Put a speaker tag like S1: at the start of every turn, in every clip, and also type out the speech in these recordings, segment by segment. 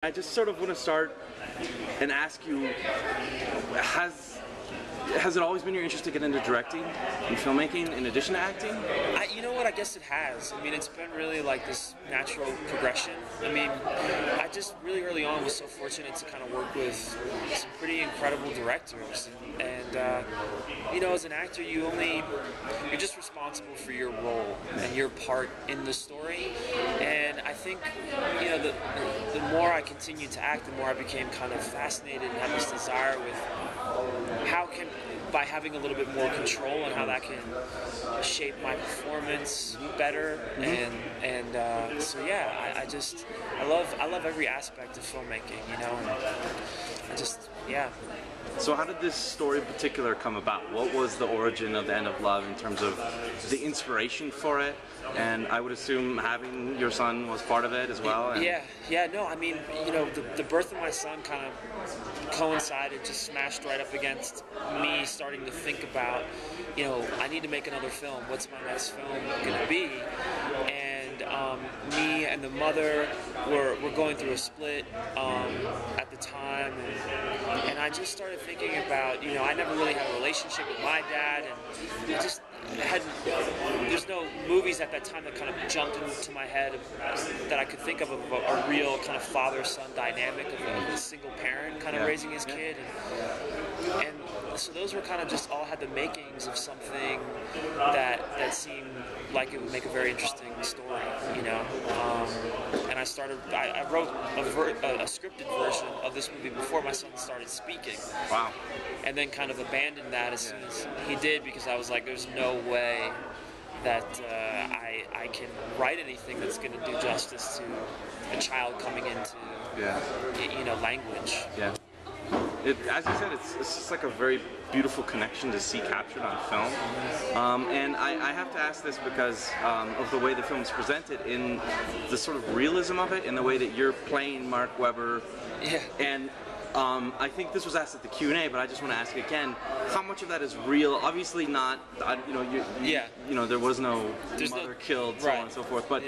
S1: I just sort of want to start and ask you, has it always been your interest to get into directing and filmmaking in addition to acting?
S2: You know what, I guess it has. I mean, it's been really like this natural progression. I mean, I just really early on was so fortunate to kind of work with some pretty incredible directors. And you know, as an actor, you're just responsible for your role and your part in the story. And I think, you know, the more I continued to act, the more I became kind of fascinated and had this desire with how can, by having a little bit more control and how that can shape my performance better. And so yeah, I love every aspect of filmmaking, you know, and yeah.
S1: So how did this story in particular come about? What was the origin of The End of Love in terms of the inspiration for it? And I would assume having your son was part of it as well. And
S2: yeah, no, I mean, you know, the birth of my son kind of coincided, just smashed right up against me starting to think about, you know, I need to make another film. What's my next film going to be? And me and the mother were going through a split at the time, and I just started thinking about, you know, I never really had a relationship with my dad, and I just there's no movies at that time that kind of jumped into my head that I could think of a real kind of father-son dynamic of a single parent kind of raising his kid, and so those were kind of just all had the makings of something that seemed like it would make a very interesting story, you know. And I wrote a scripted version of this movie before my son started speaking.
S1: Wow.
S2: And then kind of abandoned that as soon as he did, because I was like, there's no way that I can write anything that's going to do justice to a child coming into, you know, language.
S1: Yeah. As you said, it's just like a very beautiful connection to see captured on film. And I have to ask this because of the way the film is presented, in the sort of realism of it, in the way that you're playing Mark Webber.
S2: Yeah.
S1: And I think this was asked at the Q&A, but I just want to ask again, how much of that is real? Obviously not, you know, you know, there was no mother killed, so on and so forth, but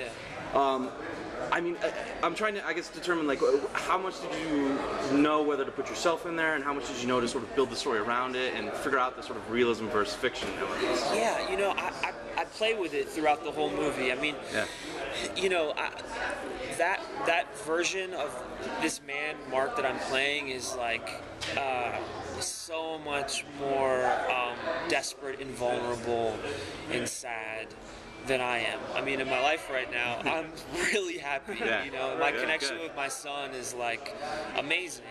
S1: I mean, I'm trying to, I guess, determine, like, how much did you know whether to put yourself in there, and how much did you know to sort of build the story around it and figure out the sort of realism versus fiction elements?
S2: Yeah, you know, I play with it throughout the whole movie. I mean, you know, that version of this man, Mark, that I'm playing is like so much more desperate and vulnerable and sad than I am. I mean, in my life right now, I'm really happy, you know, and my connection with my son is like amazing.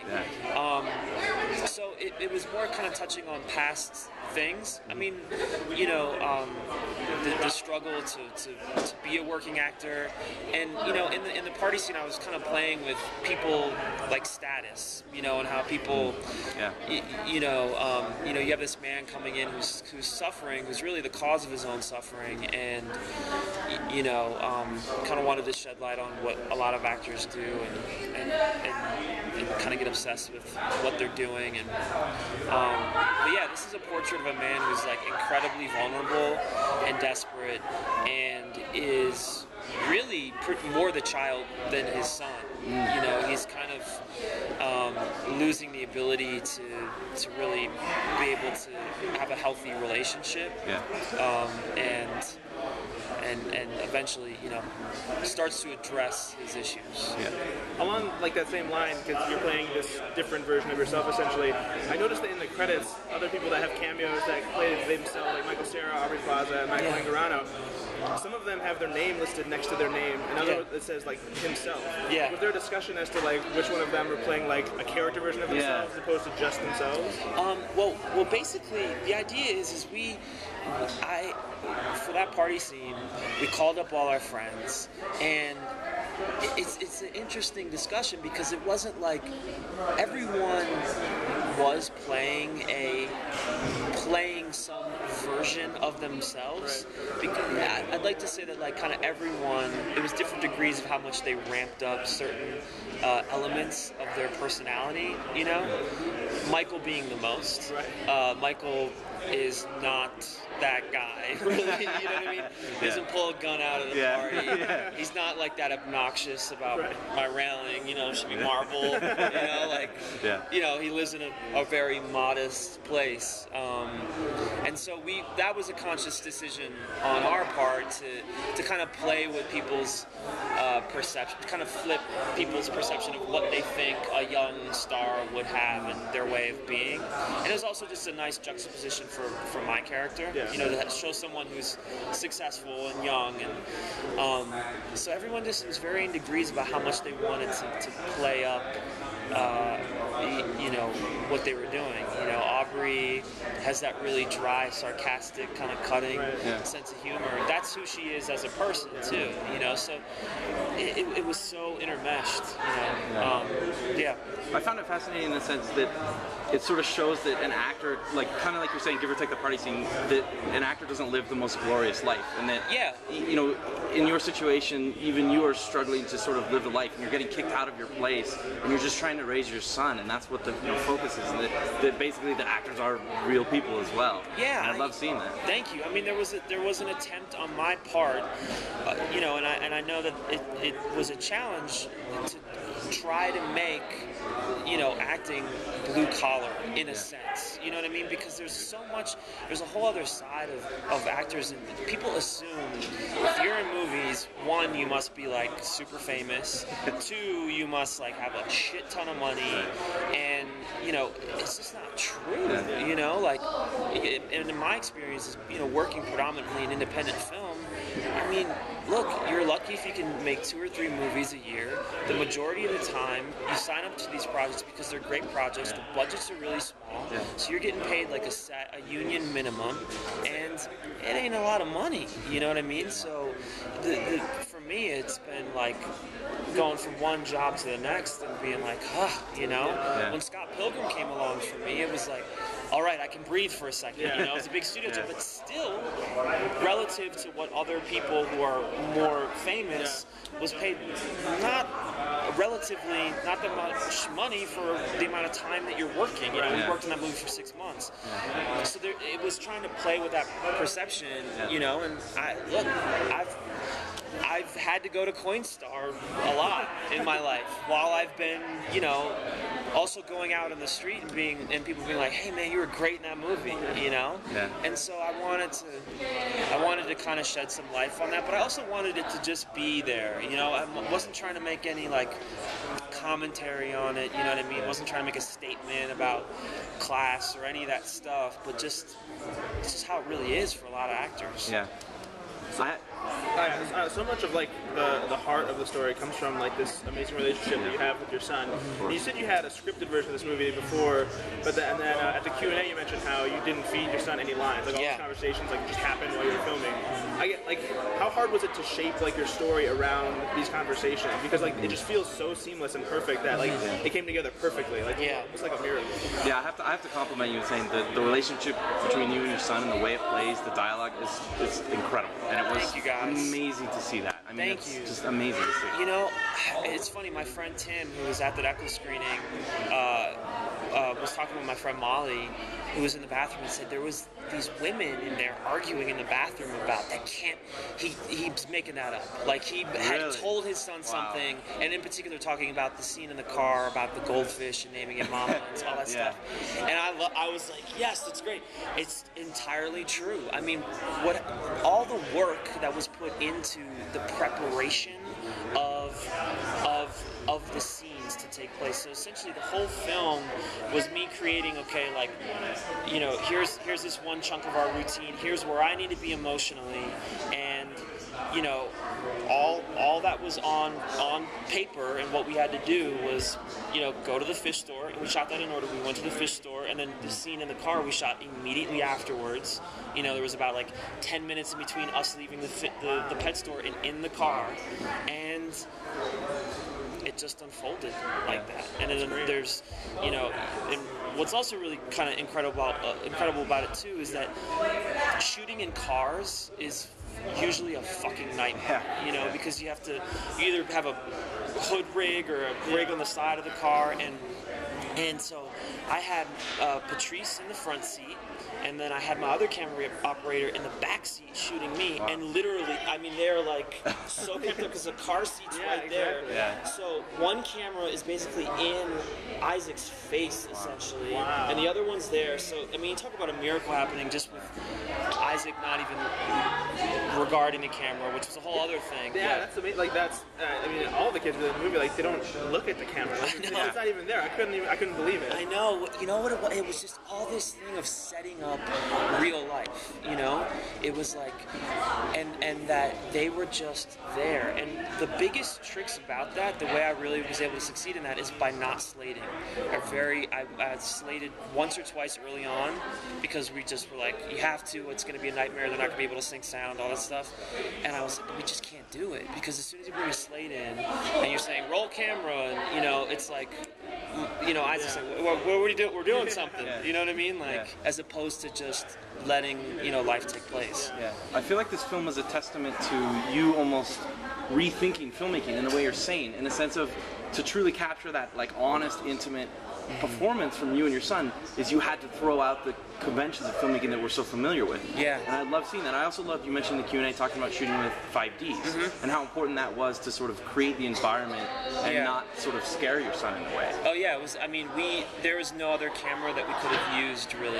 S2: So it was more kind of touching on past things. I mean, you know, the struggle to be a working actor, and you know, in the party scene, I was kind of playing with people like status, you know, and how people, you know, you have this man coming in who's suffering, who's really the cause of his own suffering, and you know, kind of wanted to shed light on what a lot of actors do, and kind of get obsessed with what they're doing, and but yeah, this is a portrait of a man who's like incredibly vulnerable and desperate, and is really more the child than his son. You know, he's kind of losing the ability to really be able to have a healthy relationship, and eventually, you know, starts to address his issues.
S3: Along like that same line, because you're playing this different version of yourself essentially, I noticed that in the credits, other people that have cameos that play themselves, like Michael Cera, Aubrey Plaza, and Michael Angarano, some of them have their name listed next to their name, and other it says like himself. Was there a discussion as to like which one of them are playing like a character version of themselves as opposed to just themselves?
S2: Well, basically the idea is for that party scene, we called up all our friends, and it's an interesting discussion because it wasn't like everyone was playing some version of themselves. Because I'd like to say that like kind of everyone, it was different degrees of how much they ramped up certain elements of their personality, you know? Michael being the most. Michael is not that guy, really. You know what I mean? He doesn't pull a gun out of the party. He's not like that obnoxious about my railing, you know, it should be marble, you know, like, you know, he lives in a very modest place. And so that was a conscious decision on our part to kind of play with people's perception, kind of flip people's perception of what they think a young star would have in their way of being. And it was also just a nice juxtaposition for my character, you know, to show someone who's successful and young. And so everyone just was varying degrees about how much they wanted to play up you know, what they were doing. You know, Aubrey has that really dry, sarcastic, kind of cutting sense of humor. That's who she is as a person too. You know, so it was so intermeshed. You know,
S1: I found it fascinating in the sense that it sort of shows that an actor, like kind of like you're saying, give or take the party scene, that an actor doesn't live the most glorious life, and that you know, in your situation, even you are struggling to sort of live the life, and you're getting kicked out of your place, and you're just trying to raise your son, and that's what the focus is. That basically the actors are real people as well.
S2: Yeah,
S1: and I love seeing that.
S2: Thank you. I mean, there was an attempt on my part, you know, and I know that it was a challenge to try to make, you know, acting blue collar in a sense. You know what I mean? Because there's a whole other side of actors, and people assume if you're in movies, one, you must be like super famous, two, you must like have a shit ton of money, and you know, it's just not true. You know, like, and in my experience, you know, working predominantly in independent film, I mean, look, you're lucky if you can make 2 or 3 movies a year. The majority of the time, you sign up to these projects because they're great projects. The budgets are really small, so you're getting paid like a union minimum, and it ain't a lot of money. You know what I mean? So, for me, it's been like going from one job to the next and being like, you know. When Scott Pilgrim came along for me, it was like, all right, I can breathe for a second. You know, it's a big studio job, but still, relative to what other people who are more famous was paid not that much money for the amount of time that you're working. You know, we worked on that movie for 6 months. So it was trying to play with that perception, you know, and I've had to go to Coinstar a lot in my life while I've been, you know, also going out in the street and people being like, hey man, you were great in that movie, you know? And so I wanted to kind of shed some life on that, but I also wanted it to just be there, you know? I wasn't trying to make any like commentary on it, you know what I mean? I wasn't trying to make a statement about class or any of that stuff, but it's just how it really is for a lot of actors.
S3: So much of like the heart of the story comes from like this amazing relationship that you have with your son. And you said you had a scripted version of this movie before, but then at the Q&A you mentioned how you didn't feed your son any lines. Like all these conversations like just happened while you were filming. I get like, how hard was it to shape like your story around these conversations? Because like it just feels so seamless and perfect that like it came together perfectly. Like it's like a miracle.
S1: Yeah, I have to compliment you in saying that the relationship between you and your son and the way it plays, the dialogue is incredible, and it was amazing to see that. I mean, it's just amazing to see.
S2: You know, it's funny. My friend Tim, who was at the Echo screening, was talking with my friend Molly, who was in the bathroom, and said there was these women in there arguing in the bathroom about that he's making that up. Like he had told his son something, and in particular talking about the scene in the car about the goldfish and naming it Mama and all that stuff. And I was like, yes, that's great. It's entirely true. I mean, all the work that was put into the preparation of the scenes to take place. So essentially the whole film was me creating, okay, like, you know, here's this one chunk of our routine, here's where I need to be emotionally, and you know, all that was on paper, and what we had to do was, you know, go to the fish store, and we shot that in order. We went to the fish store, and then the scene in the car we shot immediately afterwards. You know, there was about like 10 minutes in between us leaving the pet store and in the car, and it just unfolded like that. And then there's, you know, and what's also really kind of incredible about it too is that shooting in cars is usually a fucking nightmare, you know, because you have to either have a hood rig or a rig on the side of the car, and so I had Patrice in the front seat, and then I had my other camera operator in the back seat shooting me, and literally, I mean, they're like so cramped up because the car seat's right there.
S1: Yeah.
S2: So one camera is basically in Isaac's face, essentially, and the other one's there. So, I mean, you talk about a miracle happening just with Isaac not even regarding the camera, which was a whole other thing.
S3: Yeah, that's amazing. Like, that's, I mean, all the kids in the movie, like, they don't look at the camera. Like, it's not even there. I couldn't believe it.
S2: I know. You know what it was? It was just all this thing of setting up real life, you know? It was like, and that they were just there. And the biggest tricks about that, the way I really was able to succeed in that, is by not slating. I slated once or twice early on because we just were like, you have to, it's going to be a nightmare, they're not going to be able to sync sound, all that stuff. And I was like, we just can't do it, because as soon as you bring a slate in and you're saying roll camera, and you know, it's like, you know, Isaac's like, what are we doing? We're doing something. You know what I mean? Like, as opposed to just letting, you know, life take place.
S1: Yeah. I feel like this film is a testament to you almost rethinking filmmaking in the way you're saying, in the sense of, to truly capture that like honest, intimate performance from you and your son, is you had to throw out the conventions of filmmaking that we're so familiar with.
S2: Yeah.
S1: And I love seeing that. I also loved, you mentioned in the Q&A talking about shooting with 5Ds and how important that was to sort of create the environment and not sort of scare your son in a way.
S2: Oh yeah, it was. I mean, there was no other camera that we could have used really,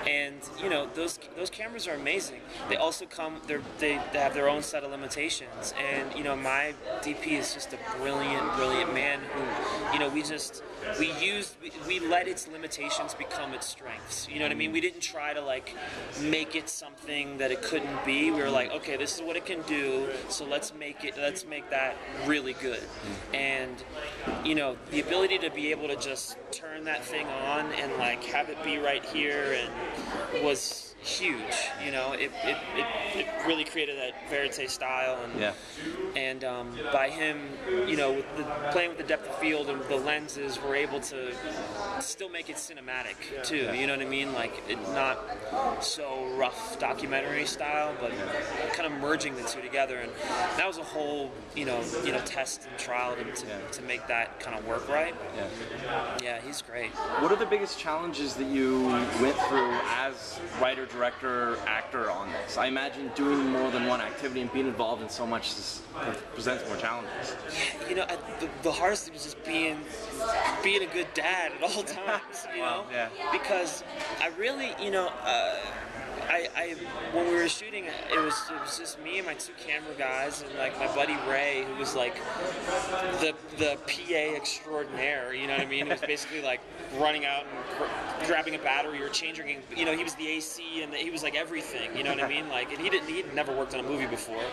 S2: and you know, those cameras are amazing. They also come. They have their own set of limitations, and you know, my DP is just a brilliant man who, you know, we let its limitations become its strengths. You know what I mean? We didn't try to like make it something that it couldn't be. We were like, okay, this is what it can do, so let's make that really good. And you know, the ability to be able to just turn that thing on and like have it be right here and was huge. You know, it really created that verite style, and by him, you know, playing with the depth of field and the lenses, we're able to still make it cinematic too. You know what I mean? Like, it not so rough documentary style, but kind of merging the two together, and that was a whole you know test and trial to make that kind of work right. Yeah, he's great.
S1: What are the biggest challenges that you went through as writer, director, actor on this? I imagine doing more than one activity and being involved in so much presents more challenges.
S2: Yeah, you know, the hardest thing was just being a good dad at all times. You know, because I really, you know, I when we were shooting, it was just me and my two camera guys, and like my buddy Ray, who was like the PA extraordinaire. You know what I mean? It was basically like running out and grabbing a battery or changing. You know, he was the AC and he was like everything. You know what I mean? Like, and he'd never worked on a movie before.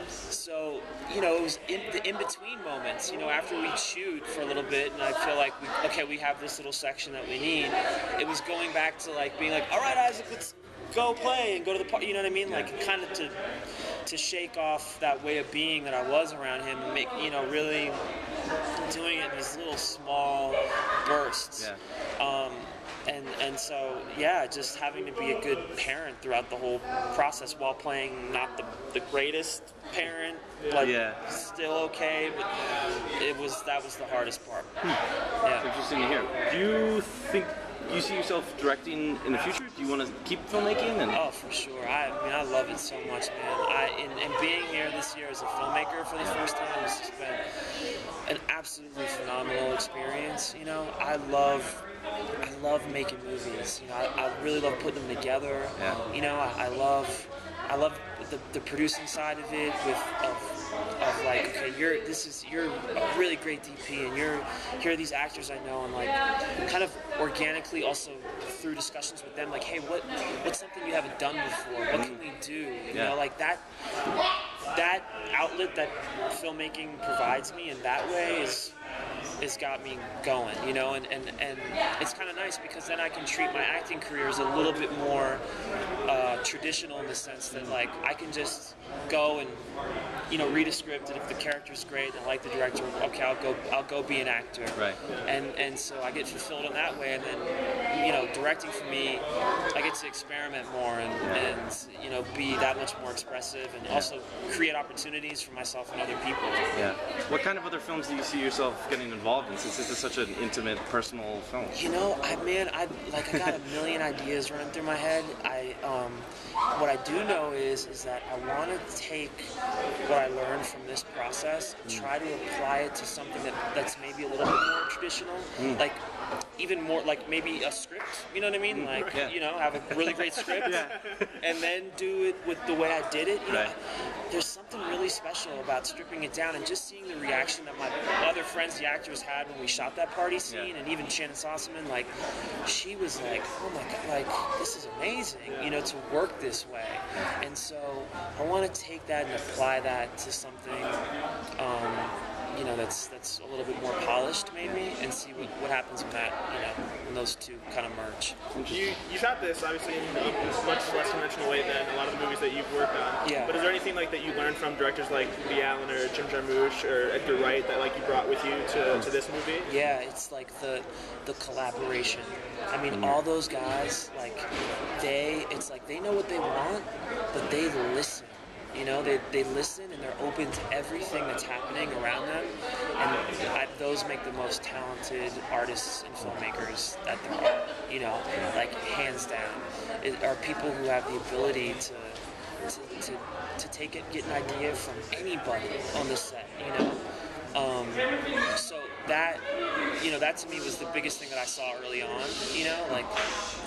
S2: So, you know, it was the in-between moments, you know, after we'd shoot for a little bit and I feel like, we have this little section that we need, it was going back to, like, being like, all right, Isaac, let's go play and go to the party, you know what I mean? Like, kind of to shake off that way of being that I was around him and make, you know, really doing it in these little small bursts. And so, yeah, just having to be a good parent throughout the whole process while playing not the greatest parent, but still okay. But that was the hardest part.
S1: It's interesting to hear. Do you think you see yourself directing in the future? Do you want to keep filmmaking?
S2: Oh, for sure. I mean, I love it so much, man. And being here this year as a filmmaker for the first time has just been an absolutely phenomenal experience. You know, I love making movies. You know, I really love putting them together. You know, I love the producing side of it of like, okay, you're a really great DP, and here are these actors I know, and like kind of organically also through discussions with them, like, hey, what's something you haven't done before? What can we do? You know, like that outlet that filmmaking provides me in that way is has got me going, you know, and it's kind of nice because then I can treat my acting career as a little bit more traditional in the sense that like I can just go and, you know, read a script, and if the character's great and I like the director, okay, I'll go be an actor.
S1: Right.
S2: And so I get fulfilled in that way, and then, you know, directing for me, I get to experiment more and you know, be that much more expressive, and also create opportunities for myself and other people.
S1: Yeah. What kind of other films do you see yourself getting involved in, since this is such an intimate, personal film?
S2: You know, I got a million ideas running through my head. What I do know is that I want to take what I learned from this process and try to apply it to something that's maybe a little bit more traditional, like even more like maybe a script. You know what I mean? Like you know, have a really great script, and then do it with the way I did it. You know, there's something really special about stripping it down and just seeing the reaction that my other friends, the actors, had when we shot that party scene, and even Shannon Sossaman, like, she was like, oh my god, like, this is amazing, you know, to work this way. And so I want to take that and apply that to something, you know, that's a little bit more polished maybe, and see what happens when that, you know, when those two kind of merge.
S3: You shot this obviously in a much less conventional way than a lot of the movies that you've worked on.
S2: Yeah.
S3: But is there anything like that you learned from directors like Lee Allen or Jim Jarmusch or Edgar Wright that like you brought with you to this movie?
S2: Yeah, it's like the collaboration. I mean, all those guys, like, it's like they know what they want, but they listen. You know, they listen and they're open to everything that's happening around them, and those make the most talented artists and filmmakers that there are. You know, like hands down, are people who have the ability to take it, get an idea from anybody on the set. You know. So that, you know, that to me was the biggest thing that I saw early on, you know, like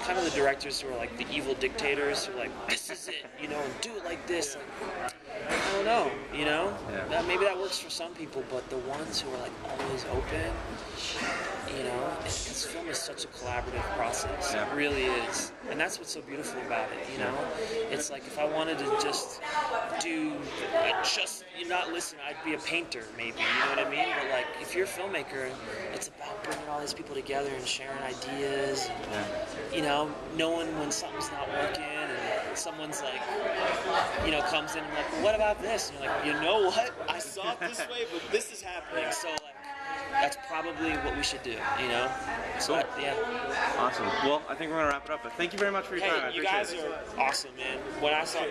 S2: kind of the directors who are like the evil dictators who are like, this is it, you know, and do it like this. Like, I don't know, you know, maybe that works for some people, but the ones who are like always open, you know, this film is such a collaborative process. It really is. And that's what's so beautiful about it, you know. It's like if I wanted to just not listen, I'd be a painter maybe, you know what I mean? But like if you're a filmmaker, it's about bringing all these people together and sharing ideas and, you know, knowing when something's not working, and someone's like, you know, comes in and like, well, what about this? And you're like, you know what? I saw it this way, but this is happening. So like, that's probably what we should do, you know? So, yeah.
S1: Awesome. Well, I think we're going to wrap it up, but thank you very much for your time. I
S2: you guys are awesome, man. When I saw